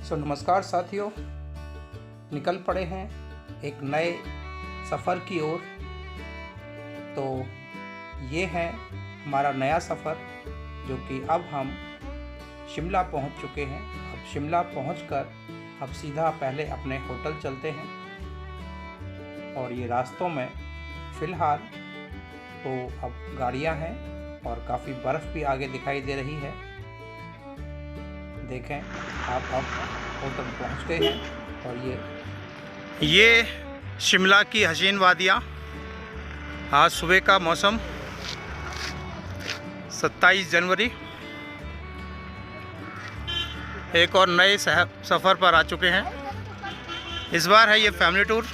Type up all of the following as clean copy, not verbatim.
नमस्कार साथियों, निकल पड़े हैं एक नए सफ़र की ओर। तो ये है हमारा नया सफ़र, जो कि अब हम शिमला पहुंच चुके हैं। अब शिमला पहुंचकर अब सीधा पहले अपने होटल चलते हैं। और ये रास्तों में फ़िलहाल तो अब गाड़ियां हैं और काफ़ी बर्फ़ भी आगे दिखाई दे रही है। देखें आप, अब होटल पहुंच गए हैं। और ये शिमला की हसीन वादियाँ। आज सुबह का मौसम 27 जनवरी। एक और नए सफ़र पर आ चुके हैं। इस बार है ये फैमिली टूर।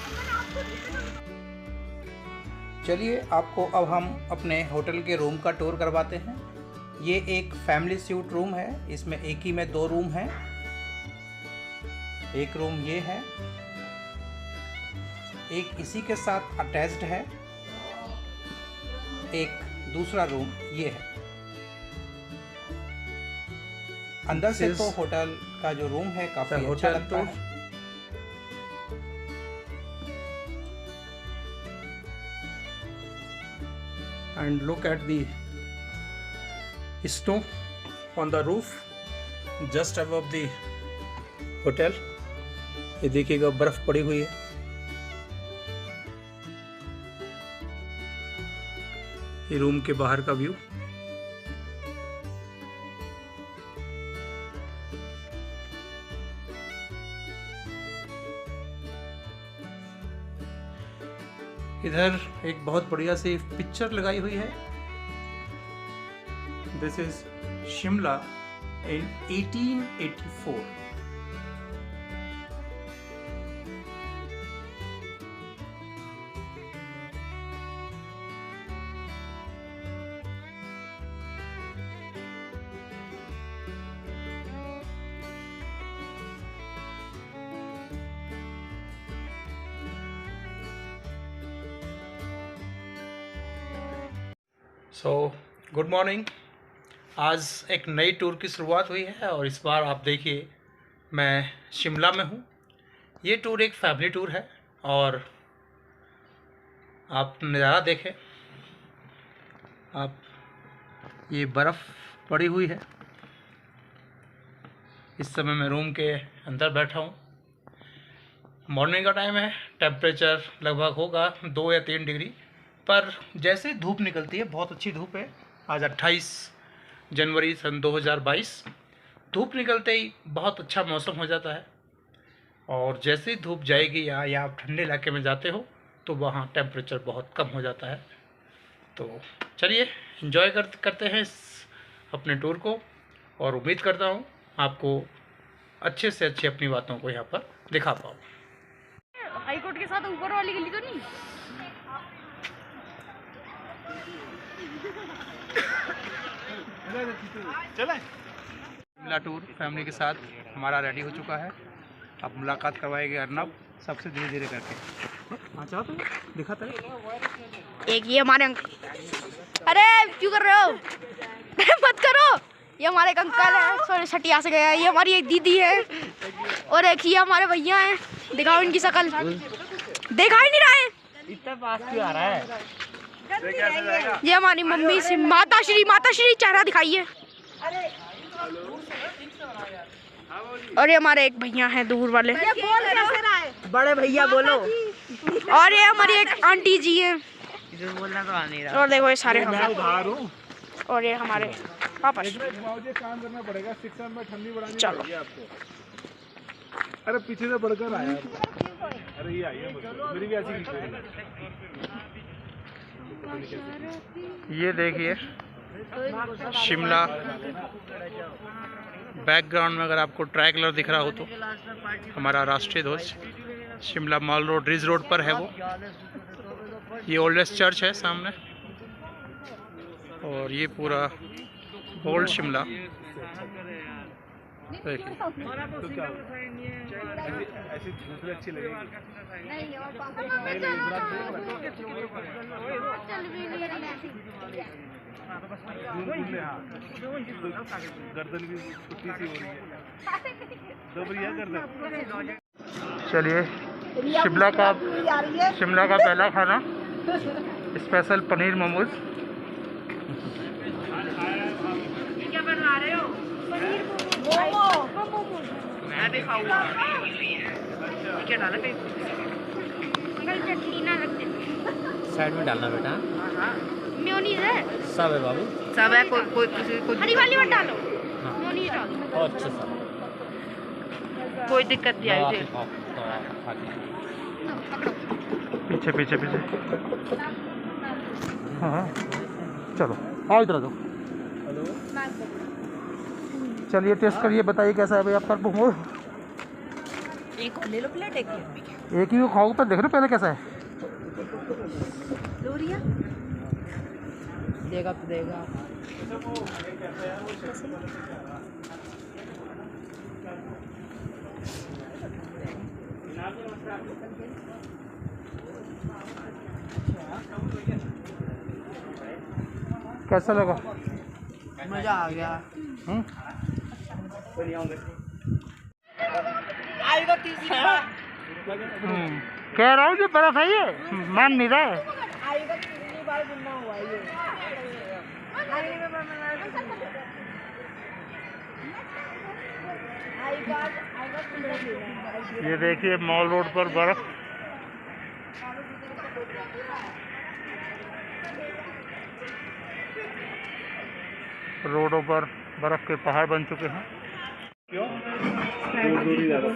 चलिए आपको अब हम अपने होटल के रूम का टूर करवाते हैं। ये एक फैमिली स्यूट रूम है। इसमें एक ही में 2 रूम हैं। एक रूम ये है, एक इसी के साथ अटैच्ड है, एक दूसरा रूम ये है। अंदर से तो होटल का जो रूम है काफी अच्छा लगता है। And look at the snow on the roof just above the hotel. ये देखिएगा बर्फ पड़ी हुई है। ये रूम के बाहर का व्यू। इधर एक बहुत बढ़िया सी पिक्चर लगाई हुई है। This is Shimla in 1884। Good morning. आज एक नई टूर की शुरुआत हुई है और इस बार आप देखिए मैं शिमला में हूँ। ये टूर एक फैमिली टूर है और आप नज़ारा देखें। आप, ये बर्फ़ पड़ी हुई है। इस समय मैं रूम के अंदर बैठा हूँ। मॉर्निंग का टाइम है। टेम्परेचर लगभग होगा 2 या 3 डिग्री, पर जैसे धूप निकलती है, बहुत अच्छी धूप है। आज 28 जनवरी सन 2022। धूप निकलते ही बहुत अच्छा मौसम हो जाता है। और जैसे ही धूप जाएगी या आप ठंडे इलाके में जाते हो तो वहाँ टेम्परेचर बहुत कम हो जाता है। तो चलिए एंजॉय करते हैं इस अपने टूर को, और उम्मीद करता हूँ आपको अच्छे से अच्छी अपनी बातों को यहाँ पर दिखा पाऊँ। हाई कोर्ट के साथ ऊपर वाली गली तो नहीं? चले। शिमला टूर फैमिली के साथ हमारा रेडी हो चुका है। अब मुलाकात करवाएंगे अर्नब सबसे धीरे धीरे करके। अच्छा तो दिखाता है एक ये हमारे अरे क्यों कर रहे हो? मत करो। ये हमारे एक अंकल है, सॉरी छटिया से गया। ये हमारी एक दीदी है और एक ही हमारे भैया हैं। दिखाओ इनकी शक्ल। देखा ही नहीं रहा है। इतना पास क्यों आ रहा है? ये हमारी मम्मी से माता श्री चेहरा दिखाइए। और ये हमारे एक भैया हैं दूर वाले। बड़े भैया बोलो। और ये हमारी एक आंटी जी हैं। बोलना तो आ नहीं रहा। और देखो ये सारे हम। और ये हमारे पापा। काम करना पड़ेगा। शिक्षा में ठंडी बढ़ानी चलो आपको। अरे पीछे से बढ़कर आया। अरे ये आइए, मेरी भी ऐसी। ये देखिए शिमला। बैकग्राउंड में अगर आपको ट्राई कलर दिख रहा हो तो हमारा राष्ट्रीय ध्वज Shimla mall road, ridge road पर है वो। ये ओल्डेस्ट चर्च है सामने। और ये पूरा ओल्ड शिमला देखिए। ऐसी दूसरी अच्छी लगेगी। हाँ गर्दन भी छुट्टी सी हो रही है, दब रही है गर्दन। चलिए शिमला का पहला खाना स्पेशल पनीर मोमोज। क्या बना रहे हो? मैं भी खाऊंगा। क्या डाला कहीं? चटनी ना लगते। साइड में डालना बेटा। मेयोनीज है। सब है बाबू। सब है, कोई किसी को हरी वाली मत डालो। मेयोनीज डालो। और अच्छा सब कोई दिक्कत नहीं आई थी। पीछे पीछे पीछे। हाँ चलो आओ इधर आ जाओ। चलिए टेस्ट करिए, बताइए कैसा है भाई आपका मोमोज। एक और ले लो प्लेट, एक एक ही खाओ तो देख रहे पहले कैसा है। लोरिया देगा तो देगा। कैसा लगा? मजा आ गया। कह रहा हूँ जो बर्फ है ये मान नहीं रहा है। ये देखिए मॉल रोड पर बर्फ। रोडों पर बर्फ के पहाड़ बन चुके हैं। क्यों? दूर ही जा रहा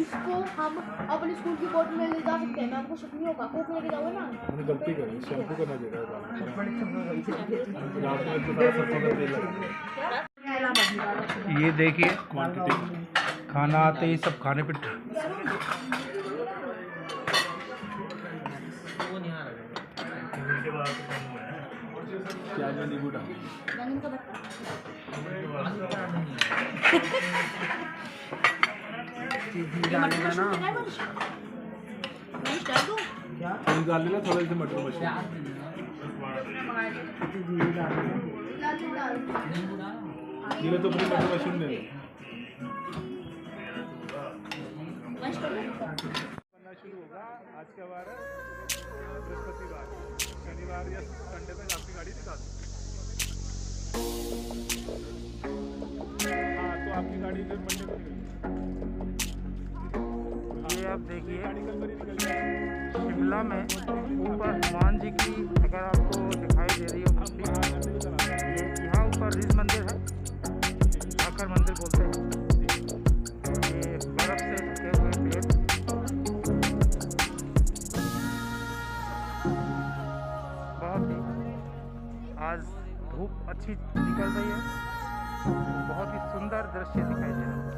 इसको हम अपने स्कूल की कोर्ट में ले जा सकते हैं। मैं आपको शक नहीं होगा, कोर्ट में लेके जाओगे ना। मैंने गलती करी, शैम्पू करना चाहिए। ये देखिए क्वांटिटी खाना आते ही सब खाने पे प्याज में नींबू डाल। डाल लेना थोड़ा सा मटर मशरूम। ये तो अपनी मटर मशरूम ले लो। बनना शुरू होगा। आज क्या वार है? बृहस्पतिवार। शनिवार या संडे तक आपकी गाड़ी निकाल दो। हाँ तो आपकी गाड़ी फिर मंडे को निकलेगी। ये आप देखिए गाड़ी कल पर ही निकल शिमला में ऊपर हनुमान जी की अगर आपको दिखाई दे रही हो मूर्ति, ये यहाँ ऊपर रिज मंदिर है, आकर मंदिर बोलते हैं। ये बर्फ से ढके हुए पेड़, बहुत ही आज धूप अच्छी निकल रही है, बहुत ही सुंदर दृश्य दिखाई दे रहा है।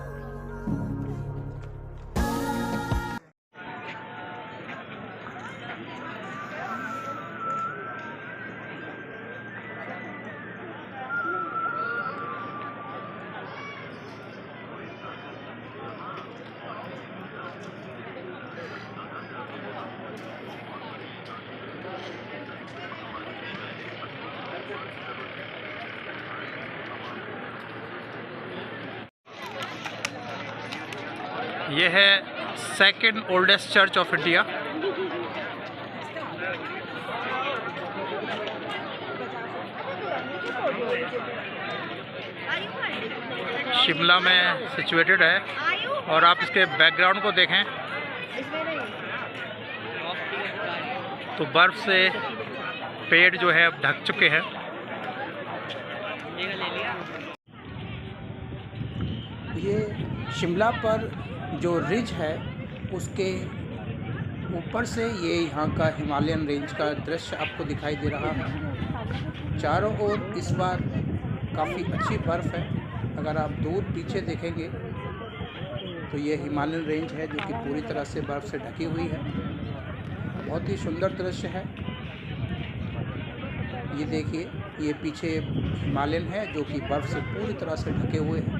ये है second oldest church of India. Shimla में सिचुएटेड है और आप इसके बैकग्राउंड को देखें तो बर्फ से पेड़ जो है अब ढक चुके हैं। ये शिमला पर जो रिज है उसके ऊपर से ये यहाँ का हिमालयन रेंज का दृश्य आपको दिखाई दे रहा है। चारों ओर इस बार काफ़ी अच्छी बर्फ़ है। अगर आप दूर पीछे देखेंगे तो ये हिमालयन रेंज है जो कि पूरी तरह से बर्फ़ से ढकी हुई है। बहुत ही सुंदर दृश्य है। ये देखिए, ये पीछे हिमालयन है जो कि बर्फ़ से पूरी तरह से ढके हुए हैं।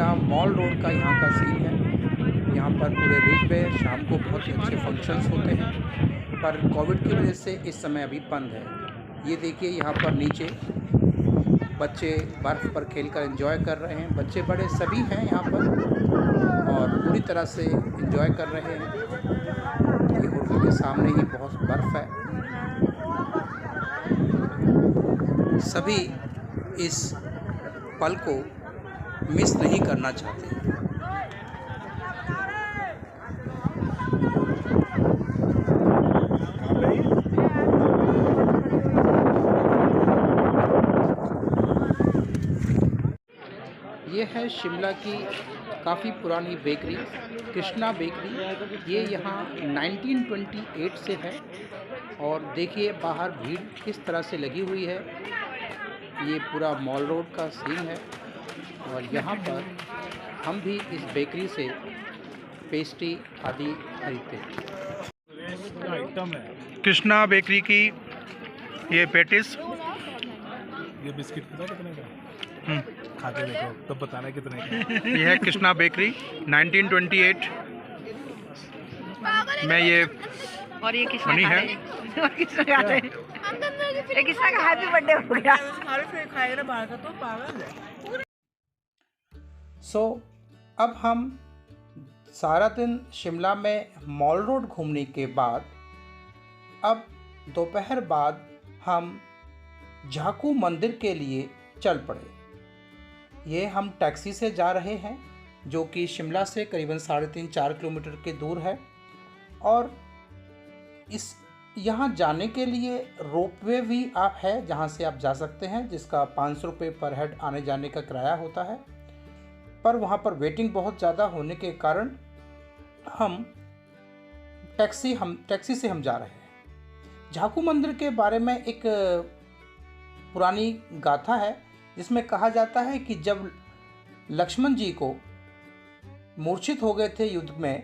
शिमला मॉल रोड का यहाँ का सीन है। यहाँ पर पूरे रिज पे शाम को बहुत ही अच्छे फंक्शंस होते हैं, पर कोविड की वजह से इस समय अभी बंद है। ये देखिए यहाँ पर नीचे बच्चे बर्फ़ पर खेलकर एंजॉय कर रहे हैं। बच्चे बड़े सभी हैं यहाँ पर और पूरी तरह से एंजॉय कर रहे हैं। ये होटल के सामने ही बहुत बर्फ़ है। सभी इस पल को मिस नहीं करना चाहते। ये है शिमला की काफ़ी पुरानी बेकरी, कृष्णा बेकरी। ये यहाँ 1928 से है और देखिए बाहर भीड़ किस तरह से लगी हुई है। ये पूरा मॉल रोड का सीन है और यहाँ पर हम भी इस बेकरी से पेस्ट्री आदि खरीदते हैं। आइटम है कृष्णा बेकरी की ये पेटिस। ये बिस्किट पता कितने का? खा के देखो तब बताना कितने का। ये है कृष्णा बेकरी 1928 में ये और ये किसने बनी है। और किसने खा रहे हैं? ये किसका का हैप्पी बर्थडे हो गया? खाएगा बाहर का तो पागल है। सो अब हम सारा दिन शिमला में मॉल रोड घूमने के बाद अब दोपहर बाद हम झाकू मंदिर के लिए चल पड़े। ये हम टैक्सी से जा रहे हैं जो कि शिमला से करीबन 3.5-4 किलोमीटर के दूर है और इस यहाँ जाने के लिए रोपवे भी आप है जहाँ से आप जा सकते हैं, जिसका 500 रुपये पर हेड आने जाने का किराया होता है। पर वहाँ पर वेटिंग बहुत ज़्यादा होने के कारण हम टैक्सी से हम जा रहे हैं। झाकू मंदिर के बारे में एक पुरानी गाथा है जिसमें कहा जाता है कि जब लक्ष्मण जी को मूर्छित हो गए थे युद्ध में,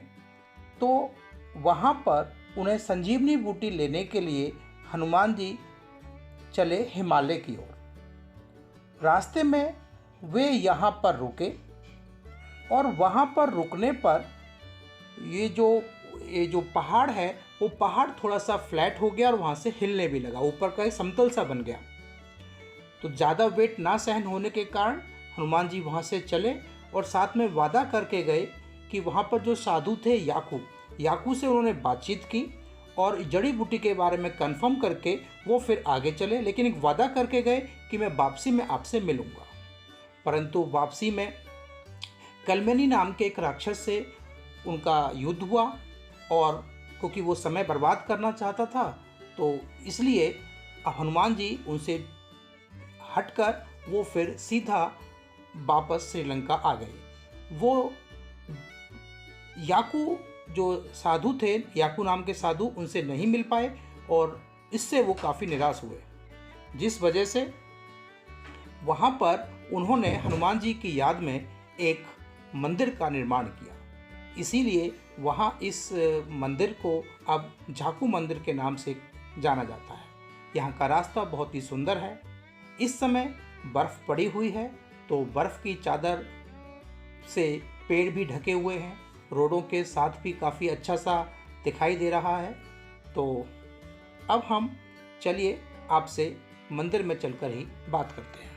तो वहाँ पर उन्हें संजीवनी बूटी लेने के लिए हनुमान जी चले हिमालय की ओर। रास्ते में वे यहाँ पर रुके और वहाँ पर रुकने पर ये जो पहाड़ है वो पहाड़ थोड़ा सा फ्लैट हो गया और वहाँ से हिलने भी लगा, ऊपर का एक समतल सा बन गया। तो ज़्यादा वेट ना सहन होने के कारण हनुमान जी वहाँ से चले और साथ में वादा करके गए कि वहाँ पर जो साधु थे याकू से उन्होंने बातचीत की और जड़ी बूटी के बारे में कंफर्म करके वो फिर आगे चले, लेकिन एक वादा करके गए कि मैं वापसी में आपसे मिलूँगा। परंतु वापसी में कलमेनी नाम के एक राक्षस से उनका युद्ध हुआ और क्योंकि वो समय बर्बाद करना चाहता था तो इसलिए हनुमान जी उनसे हटकर वो फिर सीधा वापस श्रीलंका आ गए। वो याकू जो साधु थे, याकू नाम के साधु, उनसे नहीं मिल पाए और इससे वो काफ़ी निराश हुए, जिस वजह से वहाँ पर उन्होंने हनुमान जी की याद में एक मंदिर का निर्माण किया। इसीलिए वहाँ इस मंदिर को अब झाकू मंदिर के नाम से जाना जाता है। यहाँ का रास्ता बहुत ही सुंदर है। इस समय बर्फ़ पड़ी हुई है तो बर्फ़ की चादर से पेड़ भी ढके हुए हैं, रोडों के साथ भी काफ़ी अच्छा सा दिखाई दे रहा है। तो अब हम चलिए आपसे मंदिर में चलकर ही बात करते हैं।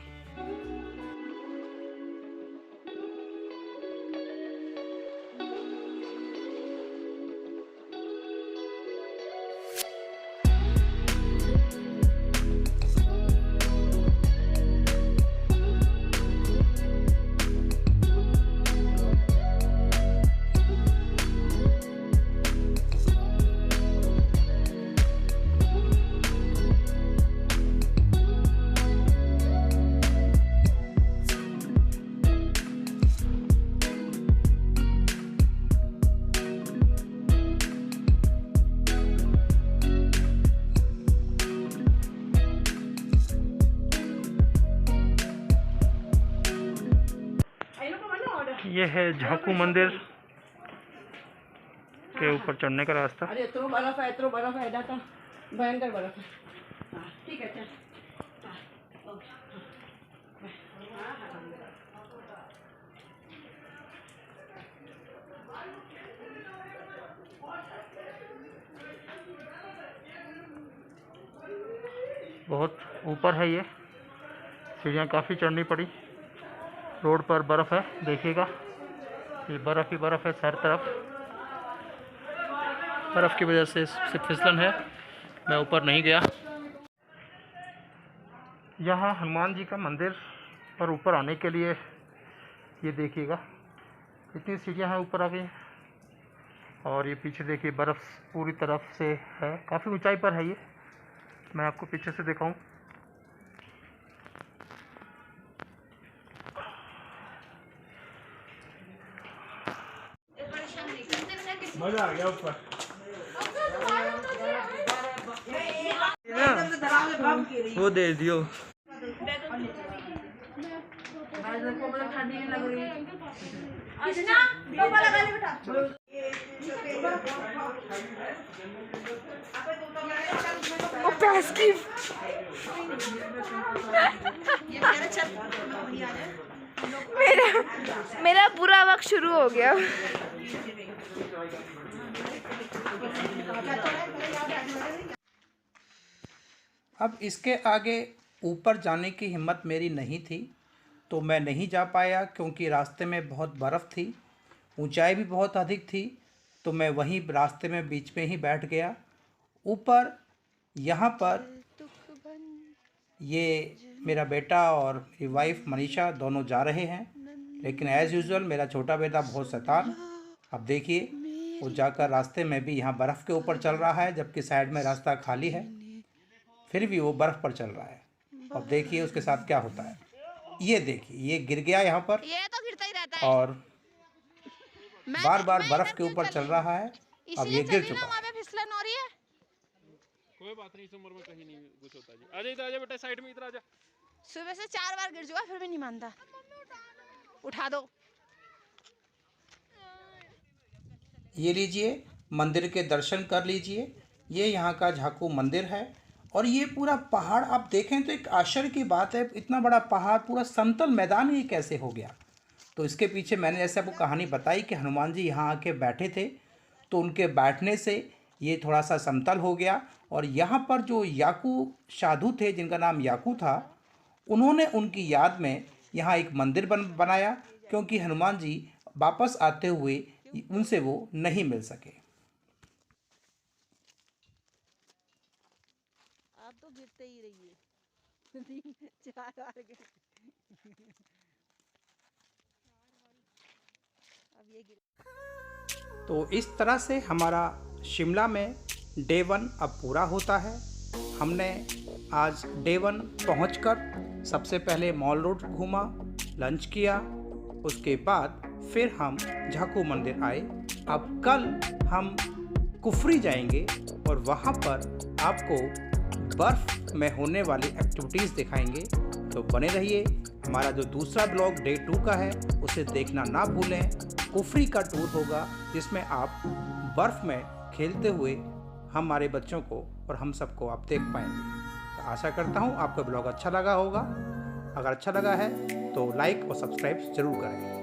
ये है झाकू मंदिर के ऊपर चढ़ने का रास्ता। अरे इतना बर्फ है था भयंकर बर्फ है। हाँ, ठीक है चल। बहुत ऊपर है ये, सीढ़ियाँ काफ़ी चढ़नी पड़ी। रोड पर बर्फ़ है, देखिएगा ये बर्फ़ ही बर्फ़ है हर तरफ। बर्फ़ की वजह से फिसलन है, मैं ऊपर नहीं गया। यहाँ हनुमान जी का मंदिर पर ऊपर आने के लिए ये देखिएगा इतनी सीढ़ियाँ हैं ऊपर आगे, और ये पीछे देखिए बर्फ़ पूरी तरफ से है, काफ़ी ऊंचाई पर है ये। मैं आपको पीछे से दिखाऊं, मजा आ गया ऊपर। वो दे दियो। प्यास की मेरा पूरा वक्त शुरू हो गया। अब इसके आगे ऊपर जाने की हिम्मत मेरी नहीं थी, तो मैं नहीं जा पाया क्योंकि रास्ते में बहुत बर्फ़ थी, ऊंचाई भी बहुत अधिक थी। तो मैं वहीं रास्ते में बीच में ही बैठ गया। ऊपर यहाँ पर ये मेरा बेटा और मेरी वाइफ मनीषा दोनों जा रहे हैं, लेकिन एज़ यूजुअल मेरा छोटा बेटा बहुत शैतान। अब देखिए वो जाकर रास्ते में भी यहाँ बर्फ़ के ऊपर चल रहा है, जबकि साइड में रास्ता खाली है, फिर भी वो बर्फ़ पर चल रहा है। अब देखिए उसके साथ क्या होता है। ये देखिए ये गिर गया यहाँ पर, ये तो गिरता ही रहता है। और बार बार बर्फ़ के ऊपर चल रहा है। अब ये गिर चुका है। फिसलन हो रही है। कोई बात नहीं, इस उम्र में कहीं नहीं कुछ होता जी। आजा इधर, आजा बेटा, साइड में इधर आजा। सुबह से 4 बार गिर चुका, फिर भी नहीं मानता। उठा दो। ये लीजिए, मंदिर के दर्शन कर लीजिए। ये यहाँ का झाकू मंदिर है, और ये पूरा पहाड़ आप देखें तो एक आश्चर्य की बात है, इतना बड़ा पहाड़ पूरा समतल मैदान ये कैसे हो गया। तो इसके पीछे मैंने जैसे आपको कहानी बताई कि हनुमान जी यहाँ आके बैठे थे, तो उनके बैठने से ये थोड़ा सा समतल हो गया। और यहाँ पर जो याकू साधु थे, जिनका नाम याकू था, उन्होंने उनकी याद में यहाँ एक मंदिर बनाया, क्योंकि हनुमान जी वापस आते हुए उनसे वो नहीं मिल सके। आप तो गिरते ही रहिए। 4 बार गिर। अब ये गिर। तो इस तरह से हमारा शिमला में डे 1 अब पूरा होता है। हमने आज डे 1 पहुंचकर सबसे पहले मॉल रोड घूमा, लंच किया, उसके बाद फिर हम झाकू मंदिर आए। अब कल हम कुफरी जाएंगे और वहाँ पर आपको बर्फ़ में होने वाली एक्टिविटीज़ दिखाएंगे। तो बने रहिए। हमारा जो दूसरा ब्लॉग डे 2 का है उसे देखना ना भूलें। कुफरी का टूर होगा, जिसमें आप बर्फ़ में खेलते हुए हमारे बच्चों को और हम सबको आप देख पाएंगे। तो आशा करता हूँ आपको ब्लॉग अच्छा लगा होगा। अगर अच्छा लगा है तो लाइक और सब्सक्राइब ज़रूर करें।